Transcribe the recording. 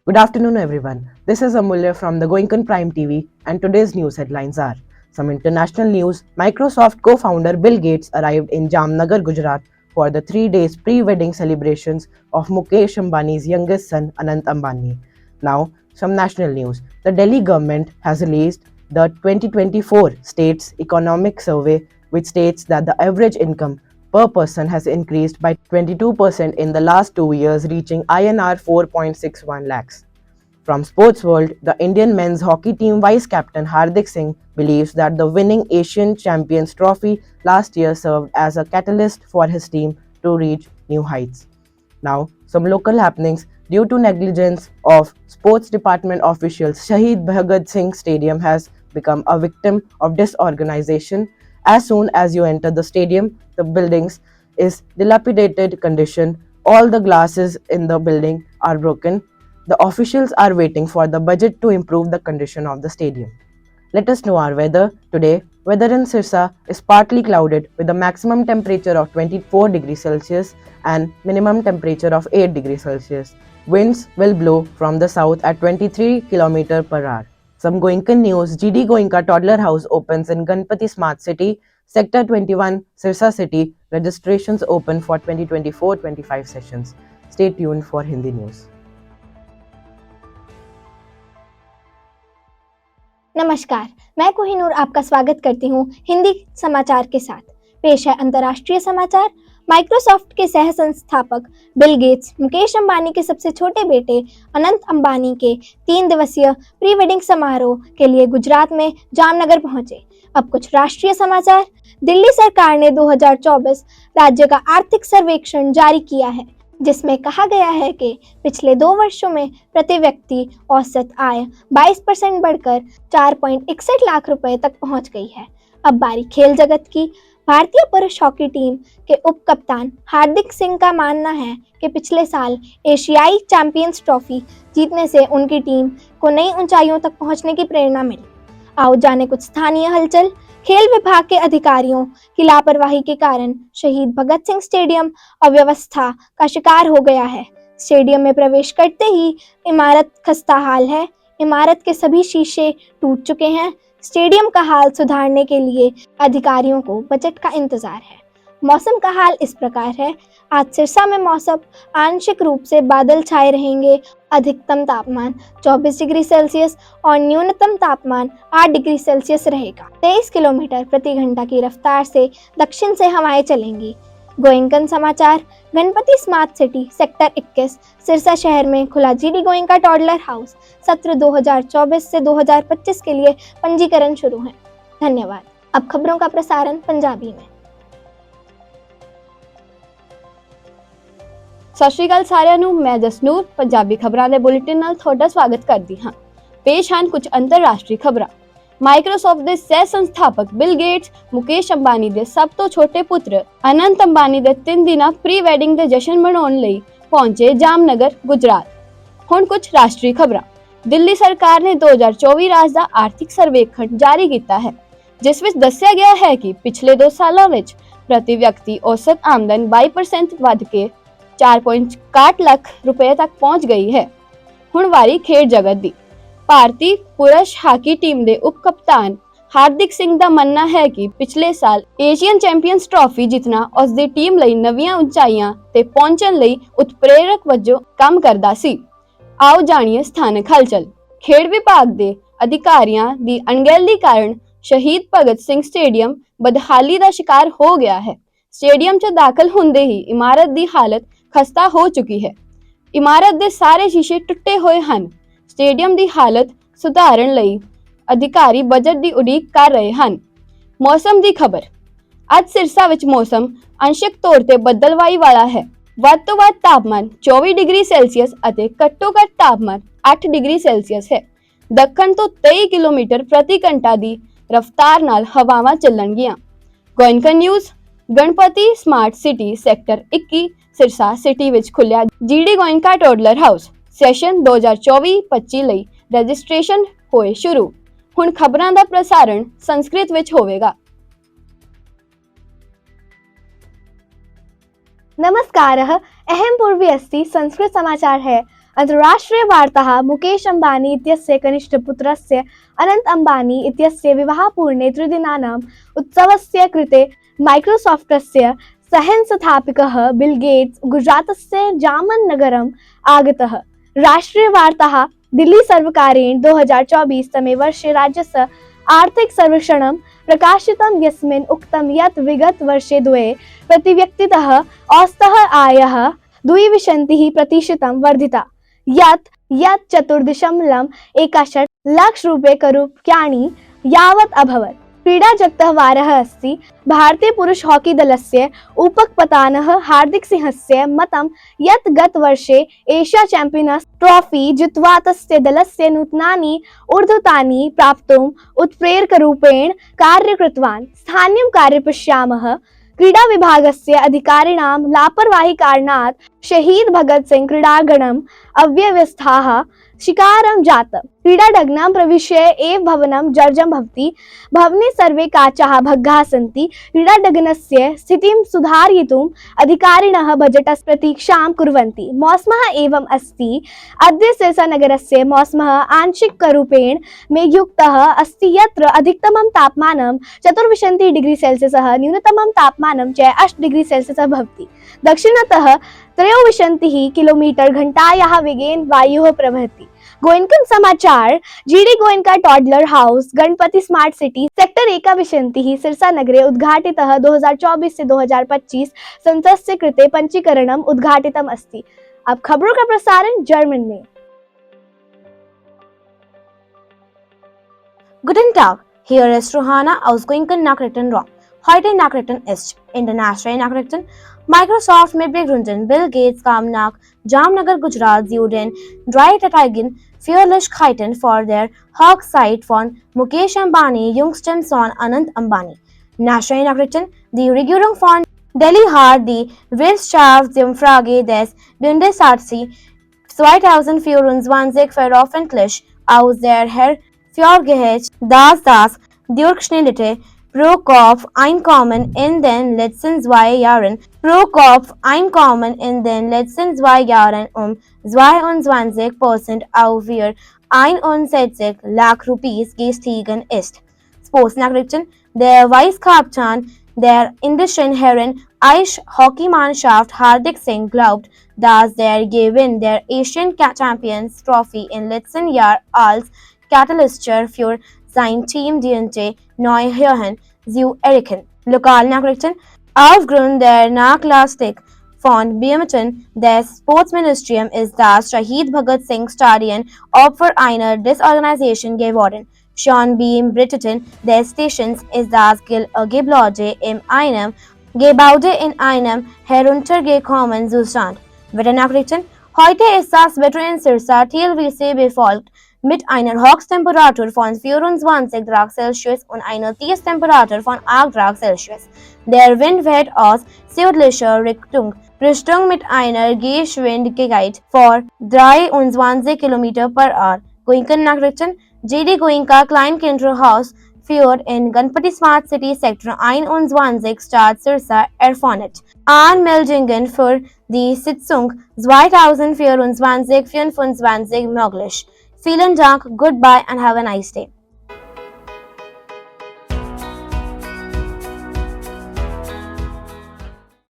Good afternoon, everyone. This is Amulya from the Goenkan Prime TV, and today's news headlines are: some international news. Microsoft co founder Bill Gates arrived in Jamnagar, Gujarat for the 3 days pre wedding celebrations of Mukesh Ambani's youngest son, Anant Ambani. Now, some national news. The Delhi government has released the 2024 States Economic Survey, which states that the average income per person has increased by 22% in the last 2 years, reaching INR 4.61 lakhs. From Sports World, the Indian men's hockey team vice captain Hardik Singh believes that the winning Asian Champions Trophy last year served as a catalyst for his team to reach new heights. Now, some local happenings. Due to negligence of sports department officials, Shahid Bhagat Singh Stadium has become a victim of disorganization. As soon as you enter the stadium, the buildings is dilapidated condition. All the glasses in the building are broken. The officials are waiting for the budget to improve the condition of the stadium. Let us know our weather. Today, weather in Sirsa is partly clouded with a maximum temperature of 24 degrees Celsius and minimum temperature of 8 degrees Celsius. Winds will blow from the south at 23 km per hour. Some Goenkan news. GD Goenka Toddler House opens in Ganpati Smart City, Sector 21, Sirsa City. Registrations open for 2024-25 sessions. Stay tuned for Hindi news. नमस्कार, मैं कोहिनूर आपका स्वागत करती हूँ हिंदी समाचार के साथ। पेश है अंतर्राष्ट्रीय समाचार। माइक्रोसॉफ्ट के सह संस्थापक बिल गेट्स मुकेश अंबानी के सबसे छोटे बेटे अनंत अंबानी के 3 दिवसीय प्री वेडिंग समारोह के लिए गुजरात में जामनगर पहुंचे। अब कुछ राष्ट्रीय समाचार। दिल्ली सरकार ने 2024 राज्य का आर्थिक सर्वेक्षण जारी किया है, जिसमें कहा गया है कि पिछले 2 वर्षों में प्रति व्यक्ति औसत आय 22% बढ़कर 4.61 लाख रुपए तक पहुंच गई है। अब बारी खेल जगत की। भारतीय पुरुष हॉकी टीम के उप कप्तान हार्दिक सिंह का मानना है कि पिछले साल एशियाई चैंपियंस ट्रॉफी जीतने से उनकी टीम को नई ऊंचाइयों तक पहुंचने की प्रेरणा मिली। आओ जाने कुछ स्थानीय हलचल। खेल विभाग के अधिकारियों की लापरवाही के कारण शहीद भगत सिंह स्टेडियम अव्यवस्था का शिकार हो गया है। स्टेडियम में प्रवेश करते ही इमारत खस्ता हाल है। इमारत के सभी शीशे टूट चुके हैं। स्टेडियम का हाल सुधारने के लिए अधिकारियों को बजट का इंतजार है। मौसम का हाल इस प्रकार है। आज सिरसा में मौसम आंशिक रूप से बादल छाए रहेंगे। अधिकतम तापमान 24 डिग्री सेल्सियस और न्यूनतम तापमान 8 डिग्री सेल्सियस रहेगा। 23 किलोमीटर प्रति घंटा की रफ्तार से दक्षिण से हवाएं चलेंगी। गोएंकन समाचार। Ganpati smart city sector 21 Sirsa शहर में खुला जीडी गोएंका टॉडलर हाउस। सत्र 2024 से 2025 के लिए पंजीकरण शुरू है। धन्यवाद। अब खबरों का प्रसारण पंजाबी में। ਸਤਿ ਸ਼੍ਰੀ ਅਕਾਲ ਸਾਰਿਆਂ ਨੂੰ। ਮੈਂ ਜਸਨੂਰ ਪੰਜਾਬੀ ਖਬਰਾਂ ਦੇ ਬੁਲੇਟਿਨ ਨਾਲ ਤੁਹਾਡਾ ਸਵਾਗਤ ਕਰਦੀ ਹਾਂ। ਪੇਸ਼ ਹਨ ਕੁਝ ਅੰਤਰਰਾਸ਼ਟਰੀ ਖਬਰਾਂ। ਮਾਈਕਰੋਸਾਫਟ ਦੇ ਸਹਿ ਸੰਸਥਾਪਕ ਬਿਲ ਗੇਟਸ ਮੁਕੇਸ਼ ਅੰਬਾਨੀ ਦੇ ਸਭ ਤੋਂ ਛੋਟੇ ਪੁੱਤਰ ਅਨੰਤ ਅੰਬਾਨੀ ਦੇ 3 ਦਿਨਾਂ ਪ੍ਰੀ ਵੈਡਿੰਗ ਦੇ ਜਸ਼ਨ ਮਨਾਉਣ ਲਈ ਪਹੁੰਚੇ ਜਾਮਨਗਰ, ਗੁਜਰਾਤ। ਹੁਣ ਕੁਝ ਰਾਸ਼ਟਰੀ ਖਬਰਾਂ। ਦਿੱਲੀ ਸਰਕਾਰ ਨੇ 2024 ਰਾਜ ਦਾ ਆਰਥਿਕ ਸਰਵੇਖਣ ਜਾਰੀ ਕੀਤਾ ਹੈ, ਜਿਸ ਵਿੱਚ ਦੱਸਿਆ ਗਿਆ ਹੈ ਕਿ ਪਿਛਲੇ 2 ਸਾਲਾਂ ਵਿੱਚ ਪ੍ਰਤੀ ਵਿਅਕਤੀ ਔਸਤ ਆਮਦਨ 22% ਵੱਧ ਕੇ 4.61 ਲੱਖ ਰੁਪਏ ਤੱਕ ਪਹੁੰਚ ਗਈ ਹੈ। ਹੁਣ ਵਾਰੀ ਖੇਡ ਜਗਤ ਦੀ। ਭਾਰਤੀ ਪੁਰਸ਼ ਹਾਕੀ ਟੀਮ ਦੇ ਉਪ ਕਪਤਾਨ ਹਾਰਦਿਕ ਸਿੰਘ ਦਾ ਮੰਨਣਾ ਹੈ ਕਿ ਪਿਛਲੇ ਸਾਲ ਏਸ਼ੀਅਨ ਚੈਂਪੀਅਨਸ ਟਰਾਫੀ ਜਿੱਤਣਾ ਉਸ ਦੀ ਟੀਮ ਲਈ ਨਵੀਆਂ ਉਚਾਈਆਂ ਤੇ ਪਹੁੰਚਣ ਲਈ ਉਤਪ੍ਰੇਰਕ ਵਜੋਂ ਕੰਮ ਕਰਦਾ ਸੀ। ਆਓ ਜਾਣੀਏ ਸਥਾਨਕ ਹਲਚਲ। ਖੇਡ ਵਿਭਾਗ ਦੇ ਅਧਿਕਾਰੀਆਂ ਦੀ ਅਣਗਹਿਲੀ ਕਾਰਨ ਸ਼ਹੀਦ ਭਗਤ ਸਿੰਘ ਸਟੇਡੀਅਮ ਬਦਹਾਲੀ ਦਾ ਸ਼ਿਕਾਰ ਹੋ ਗਿਆ ਹੈ। ਸਟੇਡੀਅਮ 'ਚ ਦਾਖਲ ਹੁੰਦੇ ਹੀ ਇਮਾਰਤ ਦੀ ਹਾਲਤ ਖਸਤਾ ਹੋ ਚੁੱਕੀ ਹੈ। ਇਮਾਰਤ ਦੇ ਸਾਰੇ ਸ਼ੀਸ਼ੇ ਟੁੱਟੇ ਹੋਏ ਹਨ। ਸਟੇਡੀਅਮ ਦੀ ਹਾਲਤ ਸੁਧਾਰਨ ਲਈ ਅਧਿਕਾਰੀ ਬਜਟ ਦੀ ਉਡੀਕ ਕਰ ਰਹੇ ਹਨ। ਮੌਸਮ ਦੀ ਖਬਰ। ਅੱਜ ਸਿਰਸਾ ਵਿੱਚ ਮੌਸਮ ਅੰਸ਼ਕ ਤੌਰ ਤੇ ਬੱਦਲਵਾਈ ਵਾਲਾ ਹੈ। ਵੱਧ ਤੋਂ ਵੱਧ ਤਾਪਮਾਨ 24 ਡਿਗਰੀ ਸੈਲਸੀਅਸ ਅਤੇ ਘੱਟੋ ਘੱਟ ਤਾਪਮਾਨ 8 ਡਿਗਰੀ ਸੈਲਸੀਅਸ ਹੈ। ਦੱਖਣ ਤੋਂ 23 ਕਿਲੋਮੀਟਰ ਪ੍ਰਤੀ ਘੰਟਾ ਦੀ ਰਫ਼ਤਾਰ ਨਾਲ ਹਵਾਵਾਂ ਚੱਲਣਗੀਆਂ। ਗੋਇਨਕਨ news. Ganpati smart city sector 21 Sirsa city ਵਿੱਚ ਖੁੱਲਿਆ GD Goenka toddler house. Session 2024-25 ਲਈ ਰਜਿਸਟ੍ਰੇਸ਼ਨ ਹੋਏ ਸ਼ੁਰੂ। ਹੁਣ ਖਬਰਾਂ ਦਾ ਪ੍ਰਸਾਰਣ ਸੰਸਕ੍ਰਿਤ ਵਿੱਚ ਹੋਵੇਗਾ। नमस्कारः। अहं पूर्वी अस्ति। संस्कृत समाचार है। अन्तर्राष्ट्रीयवार्ताः मुकेश अम्बानी इत्यस्य कनिष्ठपुत्रस्य अनन्त अम्बानी इत्यस्य विवाहपूर्णे त्रिदिनानाम् उत्सवस्य कृते माइक्रोसॉफ्टस्य सहसंस्थापकः बिल गेट्स् गुजरातस्य जामन नगरम् आगतः। राष्ट्रीयवार्ताः दिल्ली सर्वकारेण 2024 तमे वर्षे राज्यस्य आर्थिक सर्वेक्षणं प्रकाशितं यस्मिन् उक्तं यत् विगत वर्षे द्वे प्रतिव्यक्तितः औसतः आयः 2.2% वर्धिता यत् 4.61 लाखरूप्यकाणि यावत् अभवत्। क्रीडा जगतः वारः अस्ति। भारतीय पुरुष हॉकी दलस्य उपकप्तानः हार्दिक सिंहस्य मतं यत् गतवर्षे एशिया चैम्पियन्स् ट्रॉफी जित्वा तस्य दलस्य नूतनानि ऊर्ध्वतानि प्राप्तुम् उत्प्रेरकरूपेण कार्यं कृतवान्। स्थानीयं कार्यं पश्यामः। क्रीडा विभागस्य अधिकारिणां लापरवाही कारणात् शहीद भगत सिंह क्रीडाङ्गणम् अव्यवस्थाः शिकारं जातम्। क्रीडाङ्गणं प्रविश्य एव भवनं जर्जरं भवति। भवने सर्वे काचाः भग्गाः सन्ति। क्रीडाङ्गणस्य स्थितिं सुधारयितुम् अधिकारिणः बजेटस्य प्रतीक्षां कुर्वन्ति। मौसमः एवम् अस्ति। अद्य सिरसानगरस्य मौसमः आंशिकरूपेण मेघयुक्तः अस्ति यत्र अधिकतमं तापमानं 24 डिग्री सेल्सियसः न्यूनतमं तापमानं च 8 डिग्री सेल्सियसः भवति। दक्षिणतः 23 किलोमीटर घंटायाः वेगेन वायुः प्रवहति। गोयनकन समाचार GD Goenka toddler house Ganpati smart city sector 21 Sirsa नगरे उद्घाटितः 2024 से 2025 संसदस्य कृते पंजीकरणम् उद्घाटितम् अस्ति। अब खबरों का प्रसारण जर्मन में। Guten Tag, hier ist Rohana aus Goinken-Nachrichten-Raum. Heute Nachrichten ist internationale Nachrichten. Microsoft mitbegründen Bill Gates kam nach Jamnagar, Gujarat, zu den dreiteiligen Feierlichkeiten vor der Hochzeit von Mukesh Ambani, jüngstem Sohn Anand Ambani. Nationale Nachrichten. Die Regierung von Delhi hat die Wirtschaftsumfrage des Bundesrats 2024 veröffentlicht, aus der hervorgeht, dass das durchschnittliche Pro-Kopf-Einkommen in den letzten 2 Jahren um 22% auf 61 Lakh Rupees gestiegen ist. Sportsnachrichten. Der Vize-Kapitän der indischen Herren Eishockeymannschaft Hardik Singh glaubt, dass der Gewinn der Asian Champions Trophy im letzten Jahr als Katalyst für sein Team diente, Neuhöhen zu erreichen. Lokalnachrichten. Aufgrund der Nachlassung von Beamten des Sportsministeriums ist das Shahid Bhagat Singh Stadion Opfer einer Desorganisation geworden. Schon beim Betreten des Stations ist das Gebäude in einem heruntergekommenen Zustand. Wetternachrichten. Heute ist das Wetter in Sirsa teilweise bewölkt mit einer Höchsttemperatur von 24 Grad Celsius und einer Tiefstemperatur von 8 Grad Celsius. Der Wind weht aus südlicher Richtung mit einer Geschwindigkeit von 23 km per Uhr. Goinken-Nachrichten. GD Goenka Kleinkinderhaus für in Ganpati Smart City Sektor 21 Stadt Sirsa eröffnet. Anmeldungen für die Sitzung 2024-25 möglich. Vielen Dank, goodbye and have a nice day.